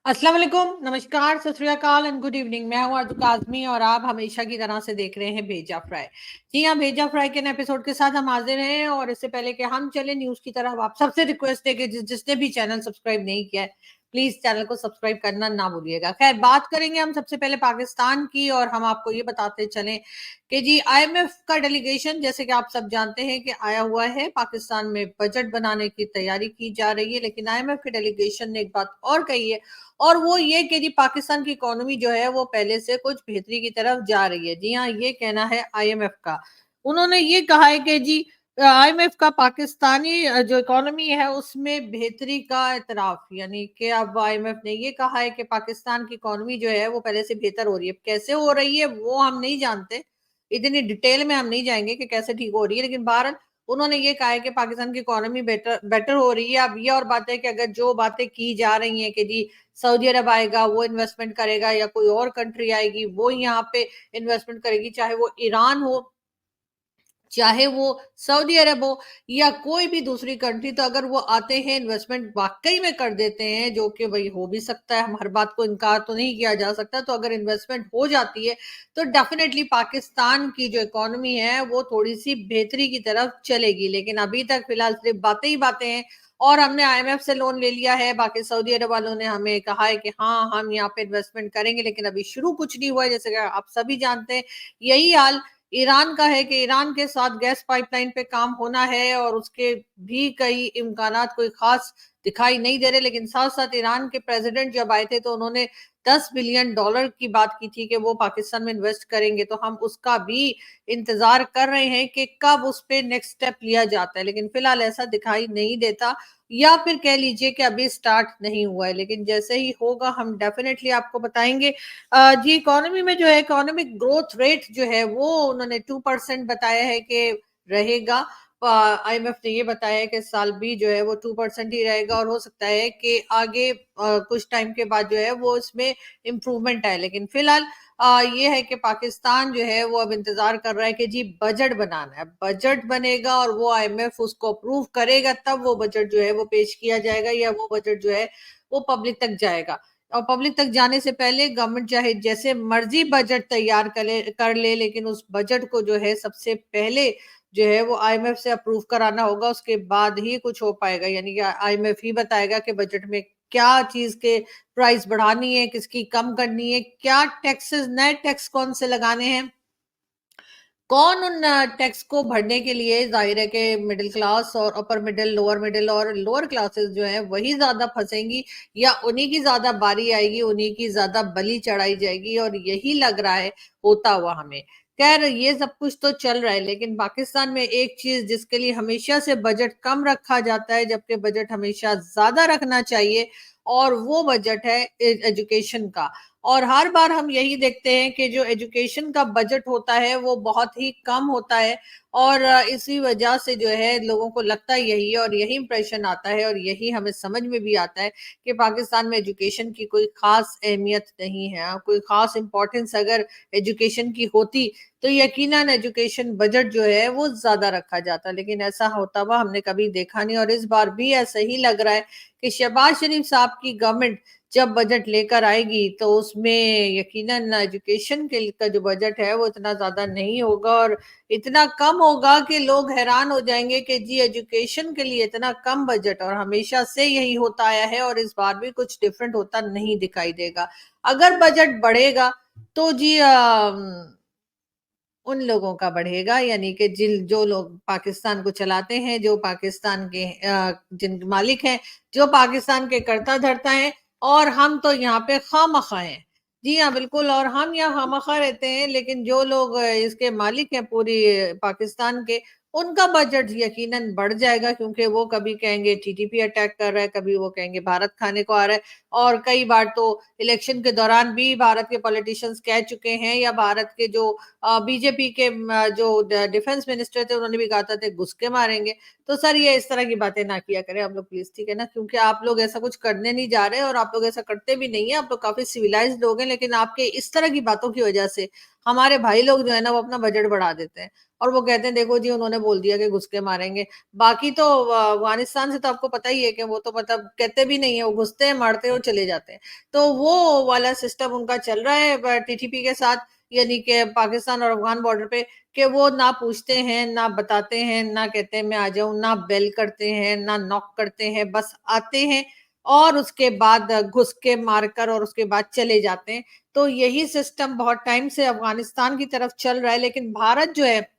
अस्सलाम वालेकुम, नमस्कार, सत श्री अकाल एंड गुड इवनिंग। मैं हूं आरज़ू काज़मी और आप हमेशा की तरह से देख रहे हैं भेजा फ्राई। जी हाँ, भेजा फ्राई के नए एपिसोड के साथ हम हाजिर हैं और इससे पहले कि हम चले न्यूज़ की तरफ, आप सबसे रिक्वेस्ट है कि जिसने भी चैनल सब्सक्राइब नहीं किया है, प्लीज़ चैनल को सब्सक्राइब करना ना भूलिएगा। खैर, बात करेंगे हम सबसे पहले पाकिस्तान की और हम आपको ये बताते चलें कि जी आईएमएफ का डेलीगेशन, जैसे कि आप सब जानते हैं कि आया हुआ है पाकिस्तान में, बजट बनाने की तैयारी की जा रही है। लेकिन आईएमएफ के डेलीगेशन ने एक बात और कही है और वो ये कि जी पाकिस्तान की इकोनॉमी जो है वो पहले से कुछ बेहतरी की तरफ जा रही है। जी हाँ, ये कहना है आईएमएफ का। उन्होंने ये कहा है कि जी आईएमएफ का पाकिस्तानी जो इकोनॉमी है उसमें बेहतरी का एतराफ, यानी कि अब आईएमएफ ने ये कहा है कि पाकिस्तान की इकोनॉमी जो है वो पहले से बेहतर हो रही है। कैसे हो रही है वो हम नहीं जानते, इतनी डिटेल में हम नहीं जाएंगे कि कैसे ठीक हो रही है, लेकिन बहरहाल उन्होंने ये कहा है कि पाकिस्तान की इकोनॉमी बेटर बेटर हो रही है। अब ये और बात है कि अगर जो बातें की जा रही हैं कि जी सऊदी अरब आएगा, वो इन्वेस्टमेंट करेगा, या कोई और कंट्री आएगी वो यहाँ पे इन्वेस्टमेंट करेगी, चाहे वो ईरान हो, चाहे वो सऊदी अरब हो, या कोई भी दूसरी कंट्री, तो अगर वो आते हैं इन्वेस्टमेंट वाकई में कर देते हैं, जो कि भाई हो भी सकता है, हम हर बात को इनकार तो नहीं किया जा सकता, तो अगर इन्वेस्टमेंट हो जाती है तो डेफिनेटली पाकिस्तान की जो इकोनॉमी है वो थोड़ी सी बेहतरी की तरफ चलेगी। लेकिन अभी तक फिलहाल सिर्फ बातें ही बातें हैं। और हमने आईएमएफ से लोन ले लिया है, बाकी सऊदी अरब वालों ने हमें कहा है कि हाँ हम यहाँ पे इन्वेस्टमेंट करेंगे, लेकिन अभी शुरू कुछ नहीं हुआ है। जैसे कि आप सभी जानते हैं, यही हाल ईरान का है कि ईरान के साथ गैस पाइपलाइन पे काम होना है और उसके भी कई इम्कानात कोई खास दिखाई नहीं दे रहे। लेकिन साथ साथ ईरान के प्रेसिडेंट जब आए थे तो उन्होंने $10 बिलियन की बात की थी कि वो पाकिस्तान में इन्वेस्ट करेंगे, तो हम उसका भी इंतजार कर रहे हैं कि कब उस पे नेक्स्ट स्टेप लिया जाता है। लेकिन फिलहाल ऐसा दिखाई नहीं देता, या फिर कह लीजिए कि अभी स्टार्ट नहीं हुआ है। लेकिन जैसे ही होगा हम डेफिनेटली आपको बताएंगे। जी इकोनॉमी में जो है इकोनॉमिक ग्रोथ रेट जो है वो उन्होंने 2% बताया है कि रहेगा। आईएमएफ ने ये बताया है कि साल भी जो है वो 2% ही रहेगा और हो सकता है कि आगे कुछ टाइम के बाद जो है वो इसमें इम्प्रूवमेंट आए। लेकिन फिलहाल ये है कि पाकिस्तान जो है वो अब इंतजार कर रहा है कि जी बजट बनाना है, बजट बनेगा और वो आईएमएफ उसको अप्रूव करेगा, तब वो बजट जो है वो पेश किया जाएगा, या वो बजट जो है वो पब्लिक तक जाएगा। और पब्लिक तक जाने से पहले गवर्नमेंट चाहे जैसे मर्जी बजट तैयार कर ले, लेकिन उस बजट को जो है सबसे पहले जो है वो आईएमएफ से अप्रूव कराना होगा, उसके बाद ही कुछ हो पाएगा। यानी कि आईएमएफ ही बताएगा कि बजट में क्या चीज के प्राइस बढ़ानी है, किसकी कम करनी है, क्या टैक्सेस, नए टैक्स कौन से लगाने हैं, कौन उन टैक्स को भरने के लिए, जाहिर है कि मिडिल क्लास और अपर मिडिल और लोअर क्लासेस जो है वही ज्यादा फंसेंगी, या उन्हीं की ज्यादा बारी आएगी, उन्हीं की ज्यादा बलि चढ़ाई जाएगी, और यही लग रहा है होता हुआ हमें। खैर, ये सब कुछ तो चल रहा है, लेकिन पाकिस्तान में एक चीज जिसके लिए हमेशा से बजट कम रखा जाता है जबकि बजट हमेशा ज्यादा रखना चाहिए, और वो बजट है एजुकेशन का। और हर बार हम यही देखते हैं कि जो एजुकेशन का बजट होता है वो बहुत ही कम होता है, और इसी वजह से जो है लोगों को लगता यही है और यही इंप्रेशन आता है और यही हमें समझ में भी आता है कि पाकिस्तान में एजुकेशन की कोई खास अहमियत नहीं है, कोई खास इंपॉर्टेंस अगर एजुकेशन की होती तो यकीनन एजुकेशन बजट जो है वो ज्यादा रखा जाता। लेकिन ऐसा होता हुआ हमने कभी देखा नहीं, और इस बार भी ऐसा ही लग रहा है कि शहबाज शरीफ साहब की गवर्नमेंट जब बजट लेकर आएगी तो उसमें यकीनन एजुकेशन के का जो बजट है वो इतना ज्यादा नहीं होगा, और इतना कम होगा कि लोग हैरान हो जाएंगे कि जी एजुकेशन के लिए इतना कम बजट, और हमेशा से यही होता आया है और इस बार भी कुछ डिफरेंट होता नहीं दिखाई देगा। अगर बजट बढ़ेगा तो जी उन लोगों का बढ़ेगा, यानी कि जिन जो लोग पाकिस्तान को चलाते हैं, जो पाकिस्तान के जिन मालिक हैं, जो पाकिस्तान के कर्ता धर्ता हैं, और हम तो यहाँ पे खामखा हैं। जी हाँ, बिल्कुल, और हम यहाँ खामखा रहते हैं, लेकिन जो लोग इसके मालिक हैं पूरी पाकिस्तान के, उनका बजट यकीनन बढ़ जाएगा, क्योंकि वो कभी कहेंगे टीटीपी अटैक कर रहा है, कभी वो कहेंगे भारत खाने को आ रहा है। और कई बार तो इलेक्शन के दौरान भी भारत के पॉलिटिशियंस कह चुके हैं, या भारत के जो बीजेपी के जो डिफेंस मिनिस्टर थे उन्होंने भी कहा था घुस के मारेंगे। तो सर ये इस तरह की बातें ना किया करें आप लोग प्लीज, ठीक है ना, क्योंकि आप लोग ऐसा कुछ करने नहीं जा रहे और आप लोग ऐसा करते भी नहीं है, आप लोग काफी सिविलाइज्ड लोग हैं, लेकिन आपके इस तरह की बातों की वजह से हमारे भाई लोग जो है ना वो अपना बजट बढ़ा देते हैं और वो कहते हैं देखो जी उन्होंने बोल दिया कि घुस के मारेंगे। बाकी तो अफगानिस्तान से तो आपको पता ही है कि वो तो मतलब कहते भी नहीं है, वो घुसते हैं, मारते हैं और चले जाते हैं। तो वो वाला सिस्टम उनका चल रहा है टीटीपी के साथ, यानी कि पाकिस्तान और अफगान बॉर्डर पे, कि वो ना पूछते हैं, ना बताते हैं, ना कहते हैं मैं आ जाऊं, ना बेल करते हैं, ना नॉक करते हैं, बस आते हैं और उसके बाद घुस के मारकर और उसके बाद चले जाते हैं। तो यही सिस्टम बहुत टाइम से अफगानिस्तान की तरफ चल रहा है, लेकिन भारत जो है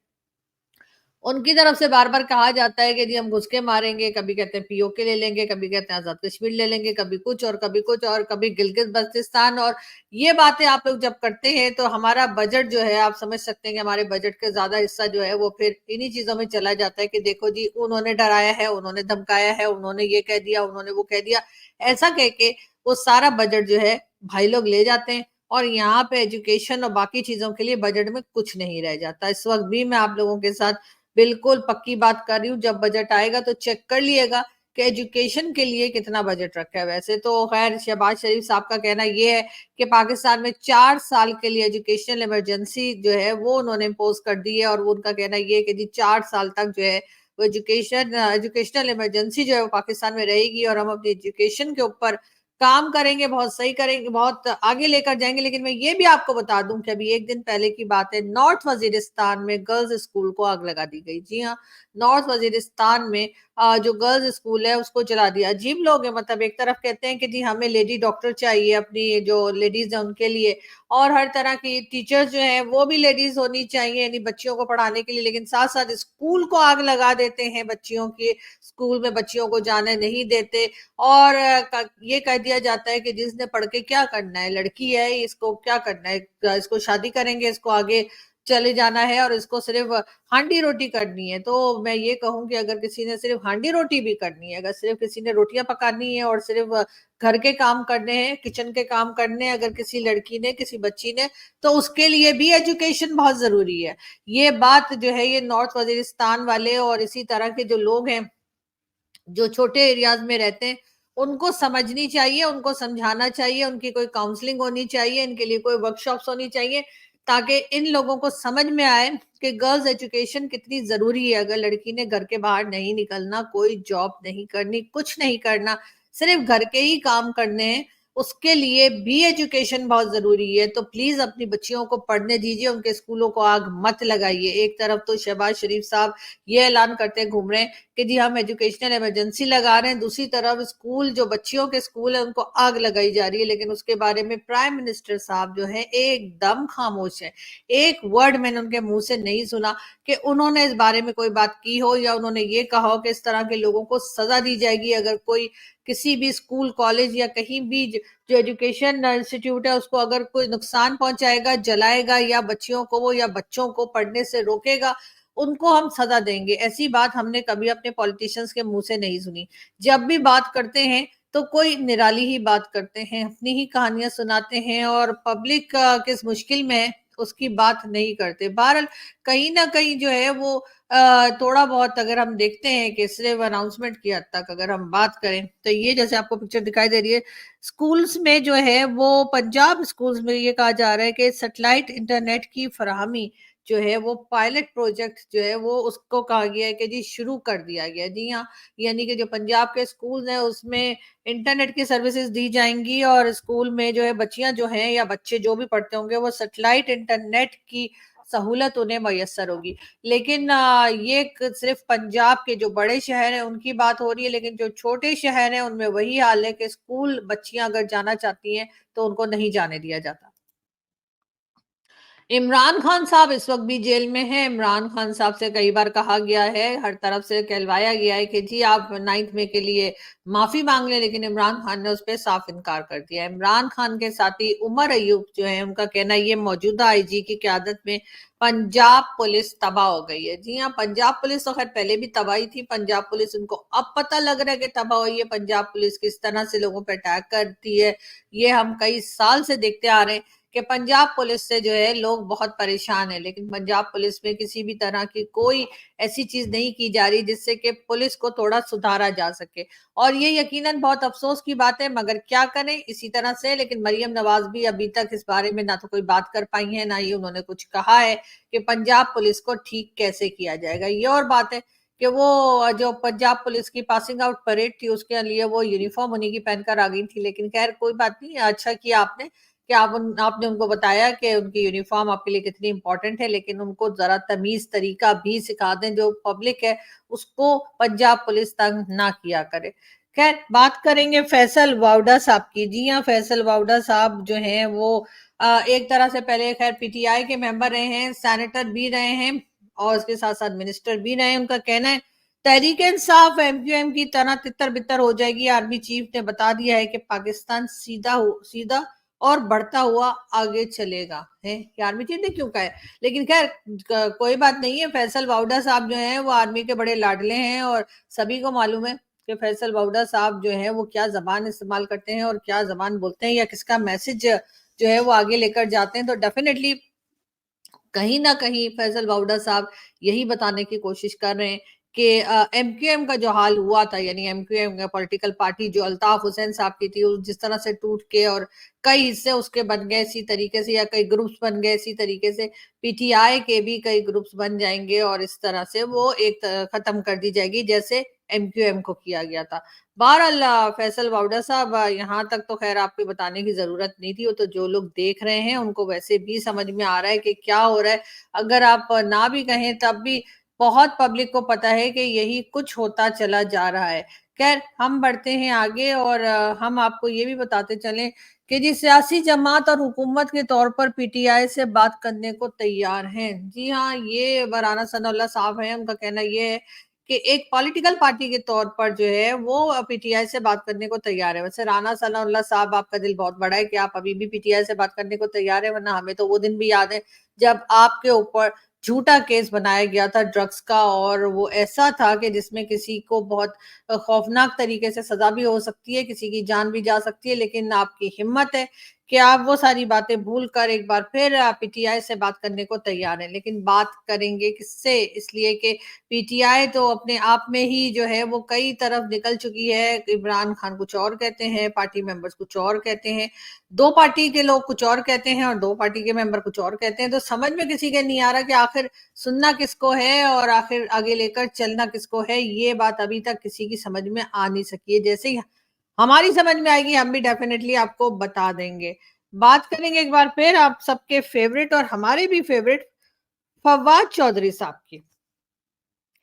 उनकी तरफ से बार बार कहा जाता है कि जी हम घुस के मारेंगे, कभी कहते हैं पीओके ले लेंगे, कभी कहते हैं आजाद कश्मीर ले लेंगे, कभी कुछ और कभी कुछ और कभी गिलगित बल्तिस्तान, और ये बातें आप लोग जब करते हैं तो हमारा बजट जो है आप समझ सकते हैं कि हमारे बजट का ज्यादा हिस्सा जो है वो फिर इन्हीं चीजों में चला जाता है कि देखो जी उन्होंने डराया है, उन्होंने धमकाया है, उन्होंने ये कह दिया, उन्होंने वो कह दिया, ऐसा कह के वो सारा बजट जो है भाई लोग ले जाते हैं और यहाँ पे एजुकेशन और बाकी चीजों के लिए बजट में कुछ नहीं रह जाता। इस वक्त भी मैं आप लोगों के साथ बिल्कुल पक्की बात कर रही हूँ, जब बजट आएगा तो चेक कर लिएगा कि एजुकेशन के लिए कितना बजट रखा है। वैसे तो खैर शहबाज शरीफ साहब का कहना ये है कि पाकिस्तान में 4 साल के लिए एजुकेशनल इमरजेंसी जो है वो उन्होंने इम्पोज कर दी है और वो उनका कहना ये है कि जी 4 साल तक जो है वो एजुकेशनल इमरजेंसी जो है वो पाकिस्तान में रहेगी और हम अपनी एजुकेशन के ऊपर काम करेंगे, बहुत सही करेंगे, बहुत आगे लेकर जाएंगे। लेकिन मैं ये भी आपको बता दूं कि अभी एक दिन पहले की बात है, नॉर्थ वजीरिस्तान में गर्ल्स स्कूल को आग लगा दी गई। जी हाँ, नॉर्थ वजीरिस्तान में जो गर्ल्स स्कूल है उसको जला दिया। अजीब लोग हैं, मतलब एक तरफ कहते हैं कि जी हमें लेडी डॉक्टर चाहिए अपनी जो लेडीज है उनके लिए, और हर तरह की टीचर्स जो है वो भी लेडीज होनी चाहिए यानी बच्चियों को पढ़ाने के लिए, लेकिन साथ साथ स्कूल को आग लगा देते हैं, बच्चियों की स्कूल में बच्चियों को जाने नहीं देते। और ये कह दिया जाता है कि जिसने पढ़ के क्या करना है, लड़की है इसको क्या करना है, इसको शादी करेंगे, इसको आगे चले जाना है और इसको सिर्फ हांडी रोटी करनी है। तो मैं ये कहूं कि अगर किसी ने सिर्फ हांडी रोटी भी करनी है, अगर सिर्फ किसी ने रोटियां पकानी है और सिर्फ घर के काम करने हैं, किचन के काम करने हैं, अगर किसी लड़की ने किसी बच्ची ने, तो उसके लिए भी एजुकेशन बहुत जरूरी है। ये बात जो है ये नॉर्थ वजीरिस्तान वाले और इसी तरह के जो लोग हैं जो छोटे एरियाज में रहते हैं उनको समझनी चाहिए, उनको समझाना चाहिए, उनकी कोई काउंसलिंग होनी चाहिए, इनके लिए कोई वर्कशॉप्स होनी चाहिए ताकि इन लोगों को समझ में आए कि गर्ल्स एजुकेशन कितनी जरूरी है। अगर लड़की ने घर के बाहर नहीं निकलना, कोई जॉब नहीं करनी, कुछ नहीं करना, सिर्फ घर के ही काम करने हैं, उसके लिए भी एजुकेशन बहुत जरूरी है। तो प्लीज अपनी बच्चियों को पढ़ने दीजिए, उनके स्कूलों को आग मत लगाइए। एक तरफ तो शहबाज शरीफ साहब ये ऐलान करते घूम रहे हैं कि जी हम एजुकेशनल इमरजेंसी लगा रहे हैं, दूसरी तरफ स्कूल जो बच्चियों के स्कूल है उनको आग लगाई जा रही है, लेकिन उसके बारे में प्राइम मिनिस्टर साहब जो है एकदम खामोश है। एक वर्ड मैंने उनके मुंह से नहीं सुना कि उन्होंने इस बारे में कोई बात की हो या उन्होंने ये कहा हो कि इस तरह के लोगों को सजा दी जाएगी अगर कोई किसी भी स्कूल कॉलेज या कहीं भी जो एजुकेशन इंस्टीट्यूट है उसको अगर कोई नुकसान पहुंचाएगा, जलाएगा या बच्चियों को वो या बच्चों को पढ़ने से रोकेगा, उनको हम सजा देंगे। ऐसी बात हमने कभी अपने पॉलिटिशियंस के मुंह से नहीं सुनी। जब भी बात करते हैं तो कोई निराली ही बात करते हैं, अपनी ही कहानियां सुनाते हैं और पब्लिक किस मुश्किल में है उसकी बात नहीं करते। बहरहाल कहीं ना कहीं जो है वो थोड़ा बहुत अगर हम देखते हैं कि सिर्फ अनाउंसमेंट की हद तक अगर हम बात करें तो ये जैसे आपको पिक्चर दिखाई दे रही है, स्कूल्स में जो है वो पंजाब स्कूल्स में ये कहा जा रहा है कि सैटेलाइट इंटरनेट की फराहमी जो है वो पायलट प्रोजेक्ट जो है वो उसको कहा गया है कि जी शुरू कर दिया गया। जी हाँ, यानी कि जो पंजाब के स्कूल हैं उसमें इंटरनेट की सर्विसेज दी जाएंगी और स्कूल में जो है बच्चियां जो हैं या बच्चे जो भी पढ़ते होंगे वो सैटेलाइट इंटरनेट की सहूलत उन्हें मैसर होगी। लेकिन ये सिर्फ पंजाब के जो बड़े शहर हैं उनकी बात हो रही है, लेकिन जो छोटे शहर हैं उनमें वही हाल है कि स्कूल बच्चियां अगर जाना चाहती हैं तो उनको नहीं जाने दिया जाता। इमरान खान साहब इस वक्त भी जेल में हैं। इमरान खान साहब से कई बार कहा गया है, हर तरफ से कहलवाया गया है कि जी आप 9 मई के लिए माफी मांग लें, लेकिन इमरान खान ने उस पर साफ इनकार कर दिया। इमरान खान के साथी उमर अयूब जो है उनका कहना ये मौजूदा आईजी की क्यादत में पंजाब पुलिस तबाह हो गई है। जी हाँ, पंजाब पुलिस तो खैर पहले भी तबाही थी, पंजाब पुलिस उनको अब पता लग रहा है कि तबाह हुई है। पंजाब पुलिस किस तरह से लोगों पर अटैक करती है ये हम कई साल से देखते आ रहे हैं कि पंजाब पुलिस से जो है लोग बहुत परेशान है, लेकिन पंजाब पुलिस में किसी भी तरह की कोई ऐसी चीज नहीं की जा रही जिससे कि पुलिस को थोड़ा सुधारा जा सके। और ये यकीनन बहुत अफसोस की बात है, मगर क्या करें इसी तरह से। लेकिन मरियम नवाज भी अभी तक इस बारे में ना तो कोई बात कर पाई है, ना ही उन्होंने कुछ कहा है कि पंजाब पुलिस को ठीक कैसे किया जाएगा। ये और बात है कि वो जो पंजाब पुलिस की पासिंग आउट परेड थी उसके लिए वो यूनिफॉर्म उन्हीं की पहनकर आ गई थी, लेकिन खैर कोई बात नहीं, अच्छा किया आपने कि आपने उनको बताया कि उनकी यूनिफॉर्म आपके लिए कितनी इंपॉर्टेंट है, लेकिन उनको जरा तमीज तरीका भी सिखा दें, जो पब्लिक है उसको पंजाब पुलिस तंग ना किया करे। खैर बात करेंगे फैसल वावड़ा साहब की। जी हाँ, फैसल वावड़ा साहब जो हैं वो एक तरह से पहले खैर पीटीआई के मेंबर रहे हैं, सेनेटर भी रहे हैं और उसके साथ साथ मिनिस्टर भी रहे हैं। उनका कहना है तहरीक इंसाफ एमक्यूएम की तरह तितर बितर हो जाएगी। आर्मी चीफ ने बता दिया है कि पाकिस्तान सीधा और बढ़ता हुआ आगे चलेगा है। कि आर्मी चीफ ने क्यों कहा है, लेकिन खैर कोई बात नहीं है। फैसल वावड़ा साहब जो हैं वो आर्मी के बड़े लाडले हैं और सभी को मालूम है कि फैसल वावड़ा साहब जो है वो क्या जबान इस्तेमाल करते हैं और क्या जबान बोलते हैं या किसका मैसेज जो है वो आगे लेकर जाते हैं। तो डेफिनेटली कहीं ना कहीं फैसल वावड़ा साहब यही बताने की कोशिश कर रहे हैं कि एमक्यूएम का जो हाल हुआ था, यानी एमक्यूएम का पॉलिटिकल पार्टी जो अल्ताफ हुसैन साहब की थी, जिस तरह से टूट के और कई हिस्से उसके बन गए इसी तरीके से, या कई ग्रुप्स बन गए इसी तरीके से पीटीआई के भी कई ग्रुप्स बन जाएंगे और इस तरह से वो खत्म कर दी जाएगी जैसे एमक्यूएम को किया गया था। बहरहाल फैसल वावड़ा साहब, यहाँ तक तो खैर आपको बताने की जरूरत नहीं थी, वो तो जो लोग देख रहे हैं उनको वैसे भी समझ में आ रहा है कि क्या हो रहा है। अगर आप ना भी कहें तब भी बहुत पब्लिक को पता है कि यही कुछ होता चला जा रहा है। खैर हम बढ़ते हैं आगे और हम आपको ये भी बताते चलें कि जी सियासी जमात और हुकूमत के तौर पर पीटीआई से बात करने को तैयार हैं। जी हाँ, ये राना सनाउल्लाह साहब हैं, उनका कहना ये है कि एक पॉलिटिकल पार्टी के तौर पर जो है वो पीटीआई से बात करने को तैयार है। वैसे राना सनाउल्लाह साहब, आपका दिल बहुत बड़ा है कि आप अभी भी पीटीआई से बात करने को तैयार है, वरना हमें तो वो दिन भी याद है जब आपके ऊपर झूठा केस बनाया गया था ड्रग्स का, और वो ऐसा था कि जिसमें किसी को बहुत खौफनाक तरीके से सजा भी हो सकती है, किसी की जान भी जा सकती है, लेकिन आपकी हिम्मत है कि आप वो सारी बातें भूल कर एक बार फिर पीटीआई से बात करने को तैयार है। लेकिन बात करेंगे किससे, इसलिए कि पीटीआई तो अपने आप में ही जो है वो कई तरफ निकल चुकी है। इमरान खान कुछ और कहते हैं, पार्टी मेंबर्स कुछ और कहते हैं, दो पार्टी के लोग कुछ और कहते हैं और दो पार्टी के मेंबर कुछ और कहते हैं। तो समझ में किसी के नहीं आ रहा कि आखिर सुनना किसको है और आखिर आगे लेकर चलना किसको है। ये बात अभी तक किसी की समझ में आ नहीं सकी है। जैसे ही हमारी समझ में आएगी हम भी डेफिनेटली आपको बता देंगे। बात करेंगे एक बार फिर आप सबके फेवरेट और हमारे भी फेवरेट फवाद चौधरी साहब की।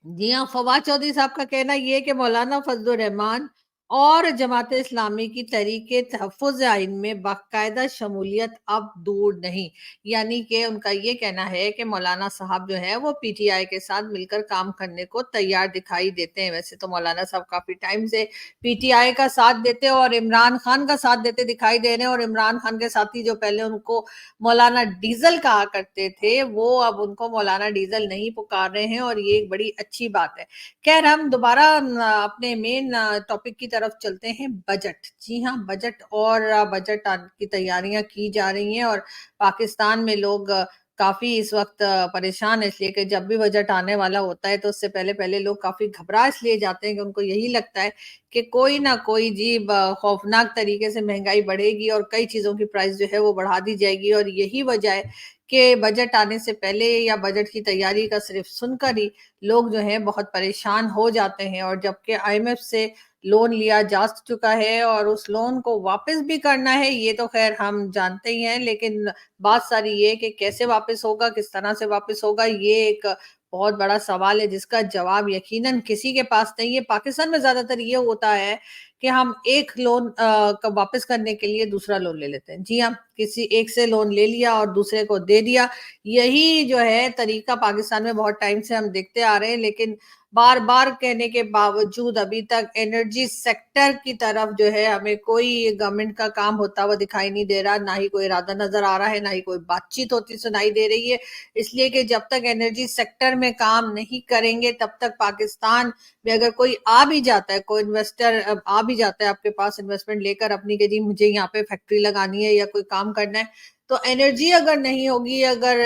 जी हाँ, फवाद चौधरी साहब का कहना ये है कि मौलाना फजलुर रहमान और जमात इस्लामी की तहरीके तहफ़्फ़ुज़ आइन में बाकायदा शमूलियत अब दूर नहीं। यानी कि उनका ये कहना है कि मौलाना साहब जो है वो पीटीआई के साथ मिलकर काम करने को तैयार दिखाई देते हैं। वैसे तो मौलाना साहब काफी टाइम से पीटीआई का साथ देते और इमरान खान का साथ देते दिखाई दे रहे हैं, और इमरान खान के साथी जो पहले उनको मौलाना डीजल कहा करते थे वो अब उनको मौलाना डीजल नहीं पुकार रहे हैं, और ये एक बड़ी अच्छी बात है। खैर हम दोबारा अपने मेन टॉपिक की तरफ चलते हैं, बजट। जी हाँ, बजट और बजट की तैयारियां की जा रही हैं, और पाकिस्तान में लोग काफी इस वक्त परेशान है, इसलिए कि जब भी बजट आने वाला होता है तो उससे पहले पहले लोग काफी घबरा इसलिए जाते हैं कि उनको यही लगता है कि कोई ना कोई जी खौफनाक तरीके से महंगाई बढ़ेगी और कई चीजों की प्राइस जो है वो बढ़ा दी जाएगी। और यही वजह है कि बजट आने से पहले या बजट की तैयारी का सिर्फ सुनकर ही लोग जो है बहुत परेशान हो जाते हैं। और जबकि आईएमएफ से लोन लिया जा चुका है और उस लोन को वापस भी करना है, ये तो खैर हम जानते ही हैं, लेकिन बात सारी ये कि कैसे वापस होगा, किस तरह से वापस होगा, ये एक बहुत बड़ा सवाल है जिसका जवाब यकीनन किसी के पास नहीं है। पाकिस्तान में ज्यादातर ये होता है कि हम एक लोन का वापस करने के लिए दूसरा लोन ले लेते हैं। जी हाँ, किसी एक से लोन ले लिया और दूसरे को दे दिया, यही जो है तरीका पाकिस्तान में बहुत टाइम से हम देखते आ रहे हैं। लेकिन बार बार कहने के बावजूद अभी तक एनर्जी सेक्टर की तरफ जो है हमें कोई गवर्नमेंट का काम होता हुआ दिखाई नहीं दे रहा, ना ही कोई इरादा नजर आ रहा है, ना ही कोई बातचीत होती सुनाई दे रही है। इसलिए कि जब तक एनर्जी सेक्टर में काम नहीं करेंगे तब तक पाकिस्तान में अगर कोई आ भी जाता है, कोई इन्वेस्टर आ भी जाता है आपके पास इन्वेस्टमेंट लेकर अपनी, के जी मुझे यहाँ पे फैक्ट्री लगानी है या कोई काम करना है, तो एनर्जी अगर नहीं होगी, अगर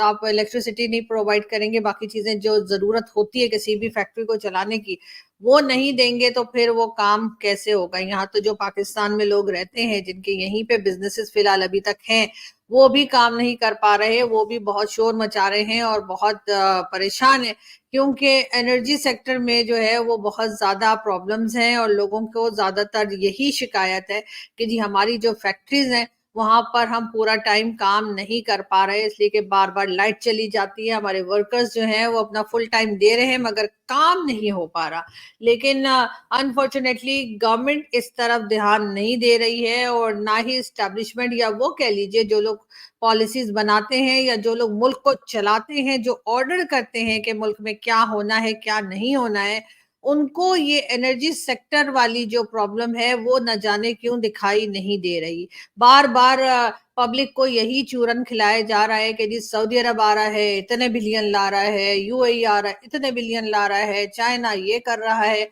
आप इलेक्ट्रिसिटी नहीं प्रोवाइड करेंगे, बाकी चीजें जो जरूरत होती है किसी भी फैक्ट्री को चलाने की वो नहीं देंगे, तो फिर वो काम कैसे होगा। यहाँ तो जो पाकिस्तान में लोग रहते हैं जिनके यहीं पे बिजनेसेस फिलहाल अभी तक हैं, वो भी काम नहीं कर पा रहे, वो भी बहुत शोर मचा रहे हैं और बहुत परेशान है, क्योंकि एनर्जी सेक्टर में जो है वो बहुत ज्यादा प्रॉब्लम्स हैं और लोगों को ज्यादातर यही शिकायत है कि जी हमारी जो फैक्ट्रीज हैं वहां पर हम पूरा टाइम काम नहीं कर पा रहे, इसलिए कि बार बार लाइट चली जाती है, हमारे वर्कर्स जो हैं वो अपना फुल टाइम दे रहे हैं मगर काम नहीं हो पा रहा। लेकिन अनफॉर्चुनेटली गवर्नमेंट इस तरफ ध्यान नहीं दे रही है, और ना ही इस्टेब्लिशमेंट या वो कह लीजिए जो लोग पॉलिसीज बनाते हैं या जो लोग मुल्क को चलाते हैं, जो ऑर्डर करते हैं कि मुल्क में क्या होना है क्या नहीं होना है, उनको ये एनर्जी सेक्टर वाली जो प्रॉब्लम है वो न जाने क्यों दिखाई नहीं दे रही। बार बार पब्लिक को यही चूरन खिलाया जा रहा है कि जी सऊदी अरब आ रहा है इतने बिलियन ला रहा है, यूएई आ रहा है इतने बिलियन ला रहा है, चाइना ये कर रहा है,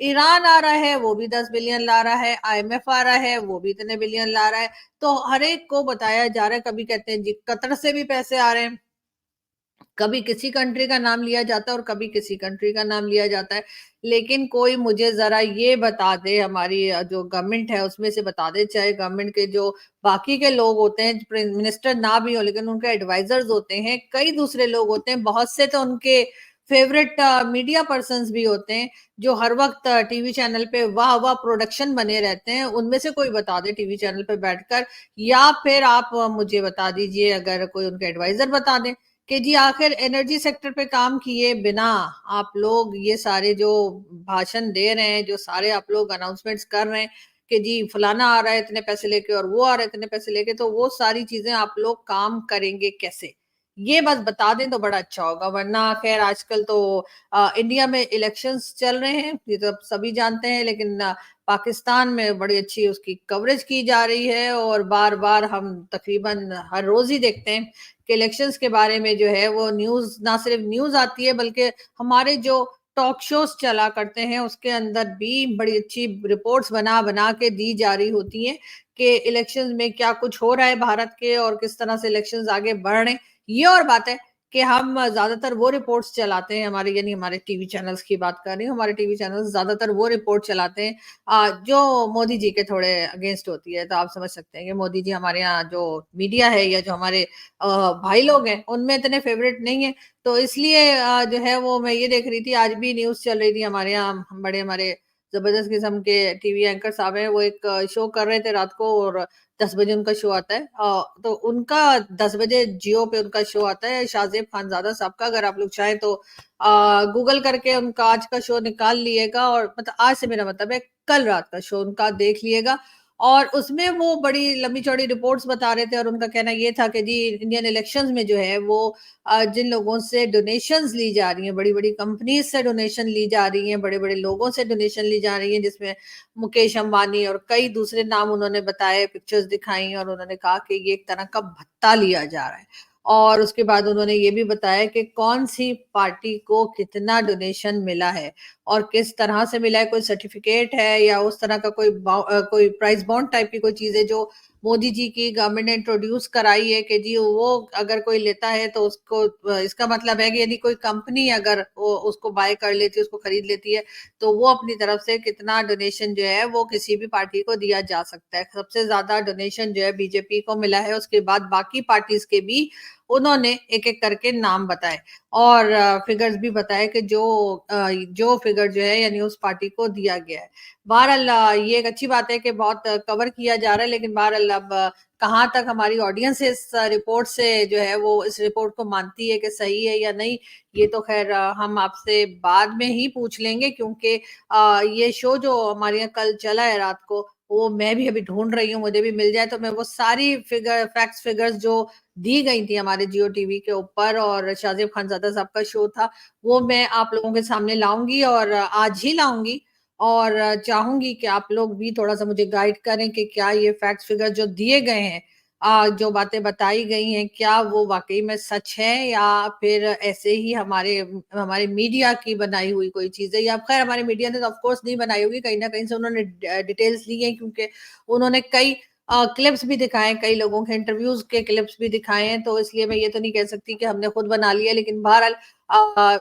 ईरान आ रहा है वो भी 10 बिलियन ला रहा है, आईएमएफ आ रहा है वो भी इतने बिलियन ला रहा है। तो हर एक को बताया जा रहा है, कभी कहते हैं जी कतर से भी पैसे आ रहे हैं, कभी किसी कंट्री का नाम लिया जाता है और कभी किसी कंट्री का नाम लिया जाता है। लेकिन कोई मुझे जरा ये बता दे, हमारी जो गवर्नमेंट है उसमें से बता दे, चाहे गवर्नमेंट के जो बाकी के लोग होते हैं, मिनिस्टर ना भी हो लेकिन उनके एडवाइजर्स होते हैं, कई दूसरे लोग होते हैं, बहुत से तो उनके फेवरेट मीडिया पर्सन्स भी होते हैं जो हर वक्त टीवी चैनल पे वाह वाह प्रोडक्शन बने रहते हैं, उनमें से कोई बता दे टीवी चैनल पे बैठकर, या फिर आप मुझे बता दीजिए अगर कोई उनके एडवाइजर बता दें कि जी आखिर एनर्जी सेक्टर पे काम किए बिना आप लोग ये सारे जो भाषण दे रहे हैं, जो सारे आप लोग अनाउंसमेंट्स कर रहे हैं कि जी फलाना आ रहा है इतने पैसे लेके और वो आ रहा है इतने पैसे लेके, तो वो सारी चीजें आप लोग काम करेंगे कैसे, ये बस बता दें तो बड़ा अच्छा होगा। वरना खैर आजकल तो इंडिया में इलेक्शंस चल रहे हैं, ये तो अब सभी जानते हैं, लेकिन पाकिस्तान में बड़ी अच्छी उसकी कवरेज की जा रही है और बार बार हम तकरीबन हर रोज ही देखते हैं कि इलेक्शंस के बारे में जो है वो न्यूज, ना सिर्फ न्यूज आती है बल्कि हमारे जो टॉक शोज चला करते हैं उसके अंदर भी बड़ी अच्छी रिपोर्ट्स बना बना के दी जा रही होती हैं कि इलेक्शंस में क्या कुछ हो रहा है भारत के और किस तरह से इलेक्शंस आगे बढ़ रहे हैं। ये और बात है कि हम ज्यादातर वो रिपोर्ट्स चलाते हैं, हमारे यानी हमारे टीवी चैनल्स की बात कर रही हूँ, हमारे टीवी चैनल्स ज्यादातर वो रिपोर्ट चलाते हैं जो मोदी जी के थोड़े अगेंस्ट होती है। तो आप समझ सकते हैं कि मोदी जी हमारे यहाँ जो मीडिया है या जो हमारे भाई लोग हैं उनमें इतने फेवरेट नहीं है। तो इसलिए जो है वो मैं ये देख रही थी, आज भी न्यूज चल रही थी हमारे यहाँ, हम बड़े हमारे जबरदस्त किस्म के टीवी एंकर साहब हैं, वो एक शो कर रहे थे रात को और 10 बजे उनका शो आता है, तो उनका 10 बजे जियो पे उनका शो आता है शाहजेब खानजादा साहब का। अगर आप लोग चाहें तो गूगल करके उनका आज का शो निकाल लिएगा, और मतलब आज से मेरा मतलब है कल रात का शो उनका देख लिएगा। और उसमें वो बड़ी लंबी चौड़ी रिपोर्ट्स बता रहे थे और उनका कहना ये था कि जी इंडियन इलेक्शंस में जो है वो जिन लोगों से डोनेशंस ली जा रही हैं, बड़ी बड़ी कंपनीज से डोनेशन ली जा रही हैं, बड़े बड़े लोगों से डोनेशन ली जा रही हैं, जिसमें मुकेश अंबानी और कई दूसरे नाम उन्होंने बताए, पिक्चर्स दिखाई, और उन्होंने कहा कि ये एक तरह का भत्ता लिया जा रहा है। और उसके बाद उन्होंने ये भी बताया कि कौन सी पार्टी को कितना डोनेशन मिला है और किस तरह से मिला है, कोई सर्टिफिकेट है या उस तरह का कोई प्राइस बॉन्ड टाइप की कोई चीज है जो मोदी जी की गवर्नमेंट ने इंट्रोड्यूस कराई है कि जी वो अगर कोई लेता है तो उसको इसका मतलब है कि यदि कोई कंपनी अगर वो उसको बाय कर लेती है, उसको खरीद लेती है, तो वो अपनी तरफ से कितना डोनेशन जो है वो किसी भी पार्टी को दिया जा सकता है। सबसे ज्यादा डोनेशन जो है बीजेपी को मिला है, उसके बाद बाकी पार्टीज के भी उन्होंने एक एक करके नाम बताए और फिगर्स भी बताए कि जो फिगर जो है यानी उस पार्टी को दिया गया है। बहरहाल ये एक अच्छी बात है कि बहुत कवर किया जा रहा है, लेकिन बहरहाल अब कहाँ तक हमारी ऑडियंस इस रिपोर्ट से जो है वो इस रिपोर्ट को मानती है कि सही है या नहीं, ये तो खैर हम आपसे बाद में ही पूछ लेंगे, क्योंकि ये शो जो हमारे यहाँ कल चला है रात को, वो मैं भी अभी ढूंढ रही हूँ, मुझे भी मिल जाए तो मैं वो सारी फिगर्स जो दी गई थी हमारे जियो टीवी के ऊपर और शाहजेब खानजादा साहब का शो था, वो मैं आप लोगों के सामने लाऊंगी और आज ही लाऊंगी। और चाहूंगी कि आप लोग भी थोड़ा सा मुझे गाइड करें कि क्या ये फैक्ट फिगर जो दिए गए हैं, जो बातें बताई गई हैं, क्या वो वाकई में सच है या फिर ऐसे ही हमारे हमारे मीडिया की बनाई हुई कोई चीज है। या खैर हमारे मीडिया ने तो ऑफ कोर्स नहीं बनाई होगी, कहीं ना कहीं से उन्होंने डिटेल्स ली हैं, क्योंकि उन्होंने कई क्लिप्स भी दिखाए हैं, कई लोगों के इंटरव्यूज के क्लिप्स भी दिखाए हैं, तो इसलिए मैं ये तो नहीं कह सकती कि हमने खुद बना लिया, लेकिन बहरहाल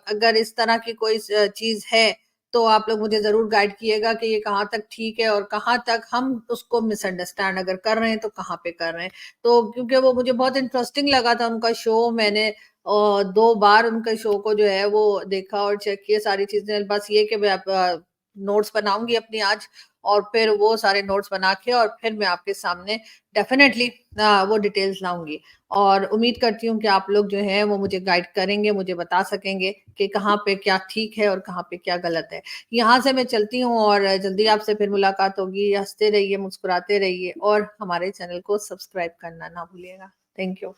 अगर इस तरह की कोई चीज है तो आप लोग मुझे जरूर गाइड किएगा कि ये कहाँ तक ठीक है और कहाँ तक हम उसको मिसअंडरस्टैंड अगर कर रहे हैं तो कहाँ पे कर रहे हैं। तो क्योंकि वो मुझे बहुत इंटरेस्टिंग लगा था उनका शो, मैंने 2 बार उनके शो को जो है वो देखा और चेक किया सारी चीजें। बस ये कि मैं नोट्स बनाऊंगी अपनी आज, और फिर वो सारे नोट्स बना के और फिर मैं आपके सामने डेफिनेटली वो डिटेल्स लाऊंगी। और उम्मीद करती हूँ कि आप लोग जो है वो मुझे गाइड करेंगे, मुझे बता सकेंगे कि कहाँ पे क्या ठीक है और कहाँ पे क्या गलत है। यहाँ से मैं चलती हूँ और जल्दी आपसे फिर मुलाकात होगी। हंसते रहिए, मुस्कुराते रहिए और हमारे चैनल को सब्सक्राइब करना ना भूलिएगा। Thank you.